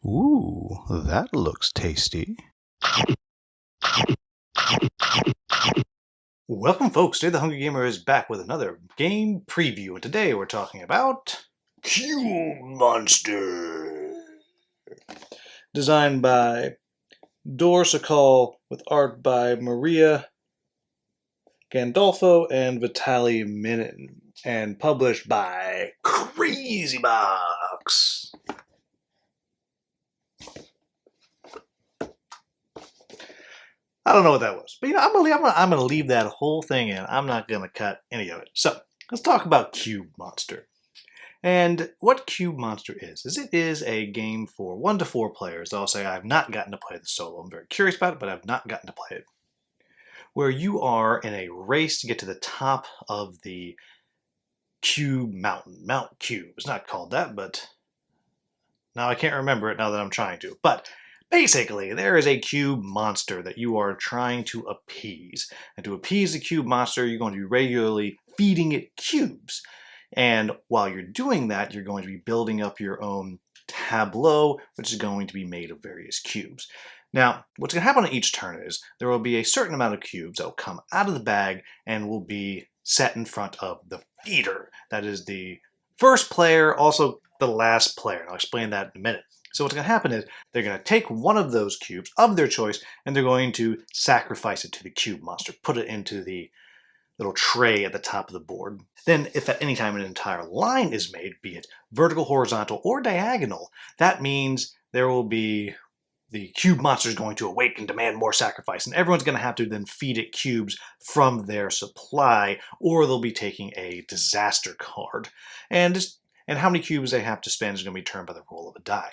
Ooh, that looks tasty. Welcome, folks. Today the Hungry Gamer is back with another game preview, and today we're talking about Cube Monster. Designed by Dorsakal with art by Maria Gandolfo and Vitaly Minin, and published by Crazy Box. I don't know what that was, but I'm gonna leave that whole thing in. I'm not gonna cut any of it. So let's talk about Cube Monster. And what Cube Monster is it is a game for 1 to 4 players. I'll say I've not gotten to play the solo. I'm very curious about it, but I've not gotten to play it. Where you are in a race to get to the top of the Cube Mountain. Mount Cube. It's not called that, but now I can't remember it now that I'm trying to. But basically, there is a cube monster that you are trying to appease. And to appease the cube monster, you're going to be regularly feeding it cubes. And while you're doing that, you're going to be building up your own tableau, which is going to be made of various cubes. Now, what's going to happen on each turn is there will be a certain amount of cubes that will come out of the bag and will be set in front of the feeder. That is the first player, also the last player. And I'll explain that in a minute. So what's going to happen is they're going to take one of those cubes of their choice and they're going to sacrifice it to the cube monster, put it into the little tray at the top of the board. Then if at any time an entire line is made, be it vertical, horizontal, or diagonal, that means there will be the cube monster is going to awake and demand more sacrifice, and everyone's going to have to then feed it cubes from their supply, or they'll be taking a disaster card. And how many cubes they have to spend is going to be determined by the roll of a die.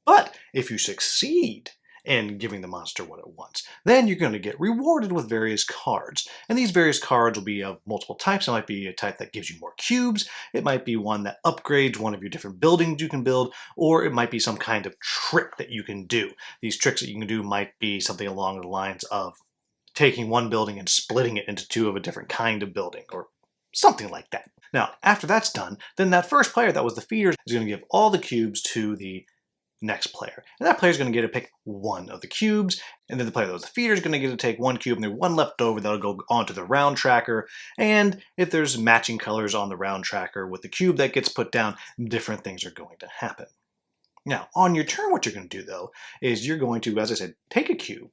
But if you succeed in giving the monster what it wants, then you're going to get rewarded with various cards. And these various cards will be of multiple types. It might be a type that gives you more cubes. It might be one that upgrades one of your different buildings you can build, or it might be some kind of trick that you can do. These tricks that you can do might be something along the lines of taking one building and splitting it into 2 of a different kind of building, or something like that. Now, after that's done, then that first player that was the feeder is going to give all the cubes to the next player. And that player is going to get to pick 1 of the cubes, and then the player that was the feeder is going to get to take 1 cube, and there's 1 left over that'll go onto the round tracker. And if there's matching colors on the round tracker with the cube that gets put down, different things are going to happen. Now, on your turn, what you're going to do, though, is you're going to, as I said, take a cube,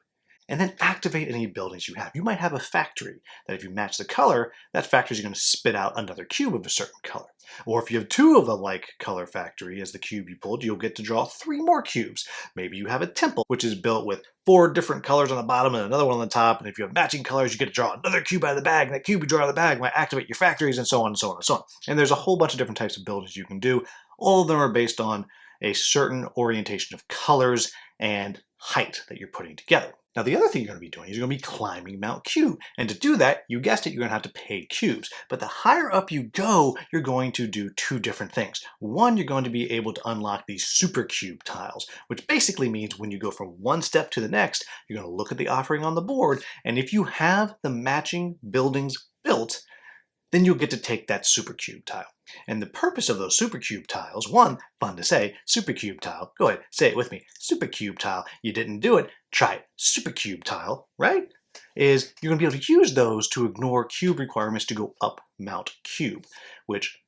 and then activate any buildings you have. You might have a factory that if you match the color, that factory is going to spit out another cube of a certain color. Or if you have 2 of a like color factory as the cube you pulled, you'll get to draw 3 more cubes. Maybe you have a temple, which is built with 4 different colors on the bottom and another one on the top. And if you have matching colors, you get to draw another cube out of the bag. And that cube you draw out of the bag might activate your factories, and so on and so on and so on. And there's a whole bunch of different types of buildings you can do. All of them are based on a certain orientation of colors and height that you're putting together. Now, the other thing you're going to be doing is you're going to be climbing Mount Cube. And to do that, you guessed it, you're going to have to pay cubes. But the higher up you go, you're going to do 2 different things. One, you're going to be able to unlock these super cube tiles, which basically means when you go from one step to the next, you're going to look at the offering on the board. And if you have the matching buildings built, then you'll get to take that super cube tile. And the purpose of those super cube tiles, one, fun to say, super cube tile. Go ahead, say it with me. Super cube tile. You didn't do it, try it. Super cube tile, right? Is you're going to be able to use those to ignore cube requirements to go up Mount Cube, which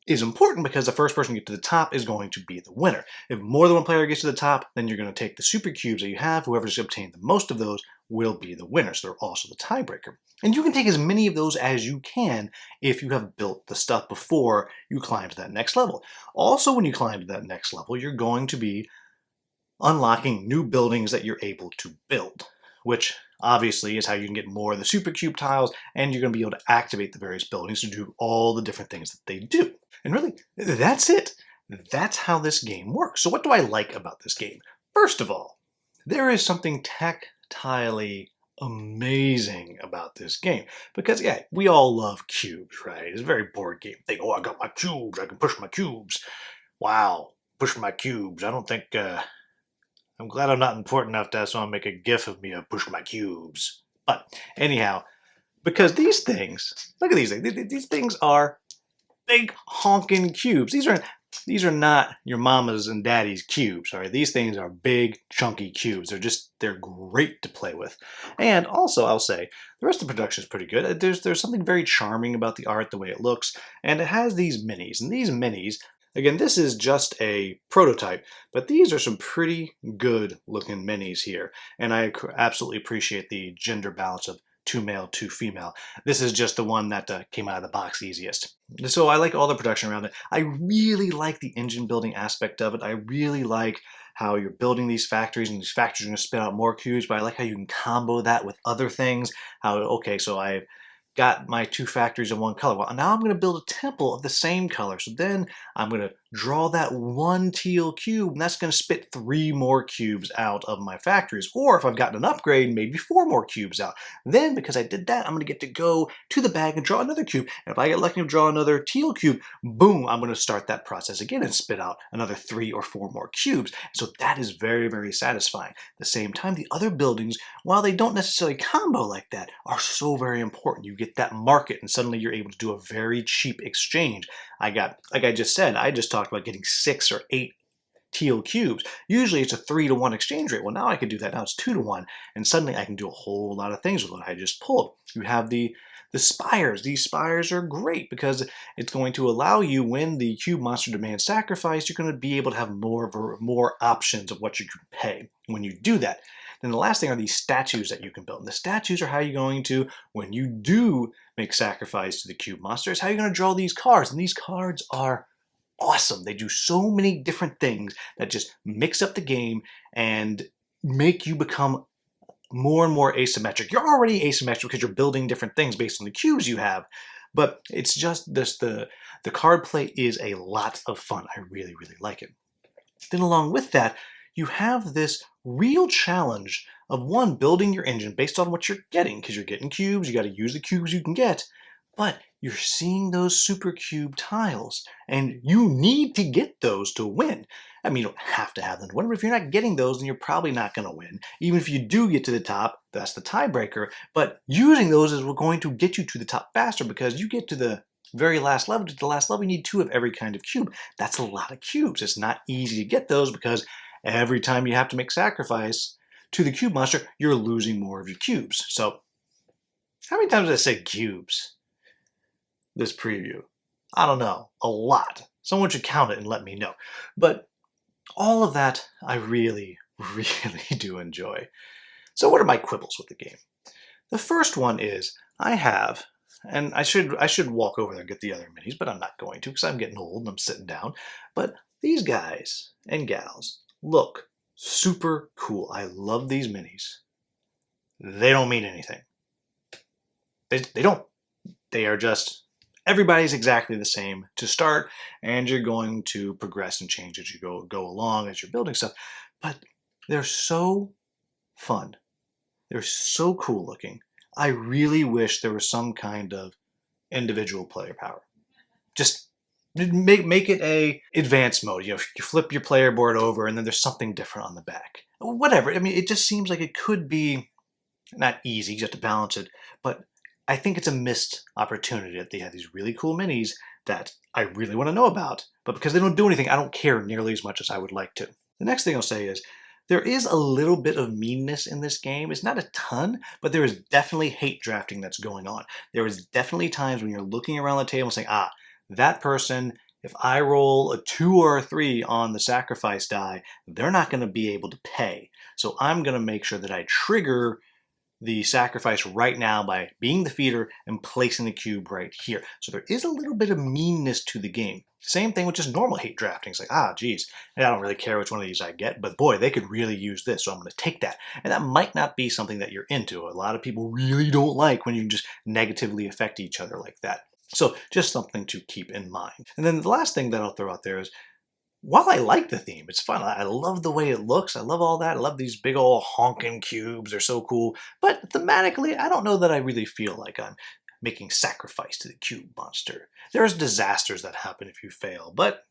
is important because the first person to get to the top is going to be the winner. If more than one player gets to the top, then you're going to take the super cubes that you have. Whoever's obtained the most of those will be the winner. So they're also the tiebreaker. And you can take as many of those as you can if you have built the stuff before you climb to that next level. Also, when you climb to that next level, you're going to be unlocking new buildings that you're able to build, which obviously is how you can get more of the super cube tiles, and you're going to be able to activate the various buildings to do all the different things that they do. And really, that's it. That's how this game works. So what do I like about this game? First of all, there is something tactilely amazing about this game. Because, yeah, we all love cubes, right? It's a very board game thing. Oh, I got my cubes. I can push my cubes. Wow, push my cubes. I don't think... I'm glad I'm not important enough to have someone make a gif of me of push my cubes. But anyhow, because these things, look at these things. These things are big honking cubes. These are These are not your mama's and daddy's cubes, all right? These things are big, chunky cubes. They're great to play with. And also, I'll say, the rest of the production is pretty good. There's something very charming about the art, the way it looks, and it has these minis. And these minis, again, this is just a prototype, but these are some pretty good looking minis here. And I absolutely appreciate the gender balance of 2 male, 2 female. This is just the one that came out of the box easiest. So I like all the production around it. I really like the engine building aspect of it. I really like how you're building these factories, and these factories are going to spit out more cubes, but I like how you can combo that with other things. How, okay, so I've got my 2 factories in one color. Well, now I'm going to build a temple of the same color. So then I'm going to draw that 1 teal cube, and that's going to spit 3 more cubes out of my factories. Or if I've gotten an upgrade, maybe 4 more cubes out. Then, because I did that, I'm going to get to go to the bag and draw another cube. And if I get lucky to draw another teal cube, boom, I'm going to start that process again and spit out another 3 or 4 more cubes. So that is very, very satisfying. At the same time, the other buildings, while they don't necessarily combo like that, are so very important. You get that market, and suddenly you're able to do a very cheap exchange. Like I just said, I just talked about getting 6 or 8 teal cubes. Usually it's a 3-to-1 exchange rate. Well, now I can do that. Now it's 2-to-1, and suddenly I can do a whole lot of things with what I just pulled. You have the spires. These spires are great because it's going to allow you, when the cube monster demands sacrifice, you're going to be able to have more options of what you can pay when you do that. Then the last thing are these statues that you can build. And the statues are how you're going to, when you do make sacrifice to the cube monster, is how you're going to draw these cards. And these cards are awesome. They do so many different things that just mix up the game and make you become more and more asymmetric. You're already asymmetric because you're building different things based on the cubes you have, but it's just this, the card play is a lot of fun. I really, really like it. Then along with that, you have this real challenge of, one, building your engine based on what you're getting, because you're getting cubes, you got to use the cubes you can get, but you're seeing those super cube tiles, and you need to get those to win. I mean, you don't have to have them to win, but if you're not getting those, then you're probably not going to win. Even if you do get to the top, that's the tiebreaker, but using those is going to get you to the top faster, because you get to the very last level. To the last level, you need 2 of every kind of cube. That's a lot of cubes. It's not easy to get those, because every time you have to make sacrifice to the cube monster, you're losing more of your cubes. So, how many times did I say cubes this preview? I don't know. A lot. Someone should count it and let me know. But all of that I really, really do enjoy. So what are my quibbles with the game? The first one is, I have, and I should walk over there and get the other minis, but I'm not going to because I'm getting old and I'm sitting down. But these guys and gals look super cool. I love these minis. They don't mean anything. They don't. They are just, everybody's exactly the same to start, and you're going to progress and change as you go along as you're building stuff. But they're so fun. They're so cool looking. I really wish there was some kind of individual player power. Just make it a advanced mode. You flip your player board over and then there's something different on the back. Whatever. I mean, it just seems like it could be not easy. You have to balance it. But I think it's a missed opportunity that they have these really cool minis that I really want to know about. But because they don't do anything, I don't care nearly as much as I would like to. The next thing I'll say is, there is a little bit of meanness in this game. It's not a ton, but there is definitely hate drafting that's going on. There is definitely times when you're looking around the table saying, that person, if I roll a 2 or a 3 on the sacrifice die, they're not going to be able to pay. So I'm going to make sure that I trigger the sacrifice right now by being the feeder and placing the cube right here. So there is a little bit of meanness to the game. Same thing with just normal hate drafting. It's like, geez, I don't really care which one of these I get, but boy, they could really use this, so I'm going to take that. And that might not be something that you're into. A lot of people really don't like when you just negatively affect each other like that. So just something to keep in mind. And then the last thing that I'll throw out there is, while I like the theme, it's fun. I love the way it looks. I love all that. I love these big old honking cubes. They're so cool. But thematically, I don't know that I really feel like I'm making sacrifice to the cube monster. There's disasters that happen if you fail, but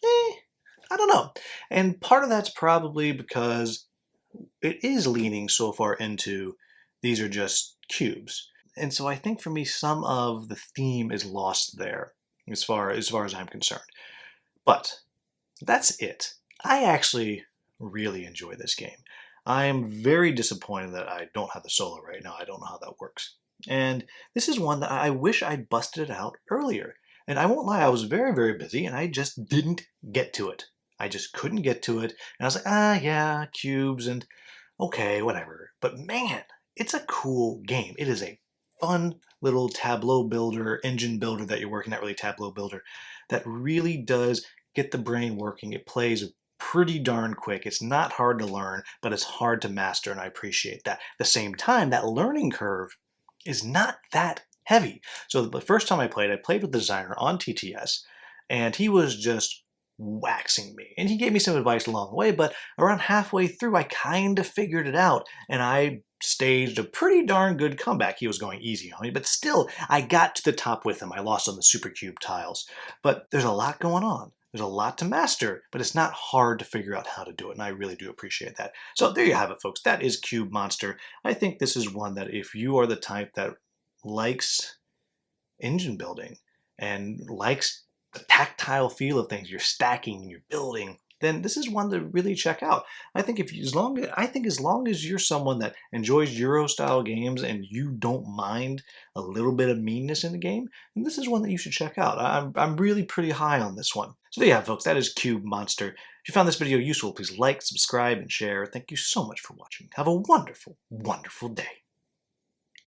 I don't know. And part of that's probably because it is leaning so far into these are just cubes. And so I think for me, some of the theme is lost there as far as I'm concerned. But that's it. I actually really enjoy this game. I am very disappointed that I don't have the solo right now. I don't know how that works. And this is one that I wish I'd busted it out earlier. And I won't lie, I was very, very busy and I just didn't get to it. I just couldn't get to it. And I was like, yeah, cubes and okay, whatever. But man, it's a cool game. It is a fun little tableau builder, engine builder that you're working, not really tableau builder, that really does get the brain working. It plays pretty darn quick. It's not hard to learn, but it's hard to master, and I appreciate that. At the same time, that learning curve is not that heavy. So the first time I played with the designer on TTS, and he was just waxing me. And he gave me some advice along the way, but around halfway through, I kind of figured it out, and I staged a pretty darn good comeback. He was going easy on me, but still, I got to the top with him. I lost on the Supercube tiles. But there's a lot going on. There's a lot to master, but it's not hard to figure out how to do it, and I really do appreciate that. So there you have it, folks. That is Cube Monster. I think this is one that if you are the type that likes engine building and likes the tactile feel of things, you're stacking and you're building, then this is one to really check out. I think as long as you're someone that enjoys Euro style games and you don't mind a little bit of meanness in the game, then this is one that you should check out. I'm really pretty high on this one. So there you have it, folks. That is Cube Monster. If you found this video useful, please like, subscribe, and share. Thank you so much for watching. Have a wonderful, wonderful day.